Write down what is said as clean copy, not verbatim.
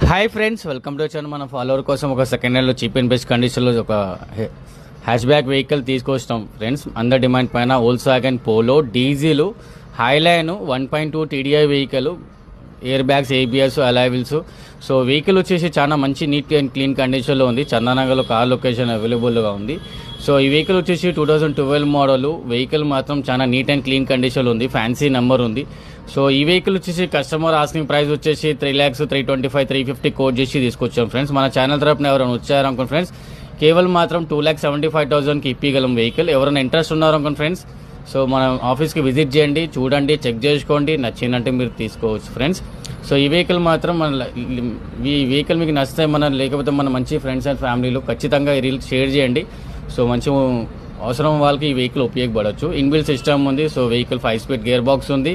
Hi friends, welcome to వచ్చాను. మన follower కోసం ఒక సెకండ్ హ్యాండ్లో చీప్ అండ్ బెస్ట్ కండిషన్లో ఒక హ్యాష్ బ్యాక్ వెహికల్ తీసుకొస్తాం ఫ్రెండ్స్. అందర్ డిమాండ్ పైన Volkswagen Polo diesel Highline 1.2 TDI vehicle, air bags, ABS, alloy wheels. So vehicle వచ్చేసి చాలా మంచి నీట్ అండ్ క్లీన్ కండిషన్లో ఉంది. చందానగర్లో కార్ లొకేషన్ అవైలబుల్గా ఉంది. సో ఈ వెహికల్ వచ్చేసి 2012 మోడల్ వెహికల్, మాత్రం చాలా నీట్ అండ్ క్లీన్ కండిషన్లో ఉంది. ఫ్యాన్సీ నెంబర్ ఉంది. సో ఈ వెహికల్ వచ్చేసి కస్టమర్ ఆస్కింగ్ ప్రైస్ వచ్చేసి 3,03,25, 350 కోట్ చేసి తీసుకొచ్చాం ఫ్రెండ్స్. మన ఛానల్ తరపున ఎవరైనా వచ్చారనుకోండి ఫ్రెండ్స్, కేవలం మాత్రం 2,75,000కి ఇప్పగలం వెహికల్. ఎవరైనా ఇంట్రెస్ట్ ఉన్నారనుకోండి ఫ్రెండ్స్, సో మన ఆఫీస్కి విజిట్ చేయండి, చూడండి, చెక్ చేసుకోండి, నచ్చిందంటే మీరు తీసుకోవచ్చు ఫ్రెండ్స్. సో ఈ వెహికల్ మాత్రం ఈ వెహికల్ మీకు నచ్చితే లేకపోతే మన మంచి ఫ్రెండ్స్ అండ్ ఫ్యామిలీలో ఖచ్చితంగా ఈ రీల్ షేర్ చేయండి. సో మంచి అవసరం వాళ్ళకి ఈ వెహికల్ ఉపయోగపడవచ్చు. ఇన్బిల్ట్ సిస్టమ్ ఉంది. So vehicle 5 speed gear box ఉంది.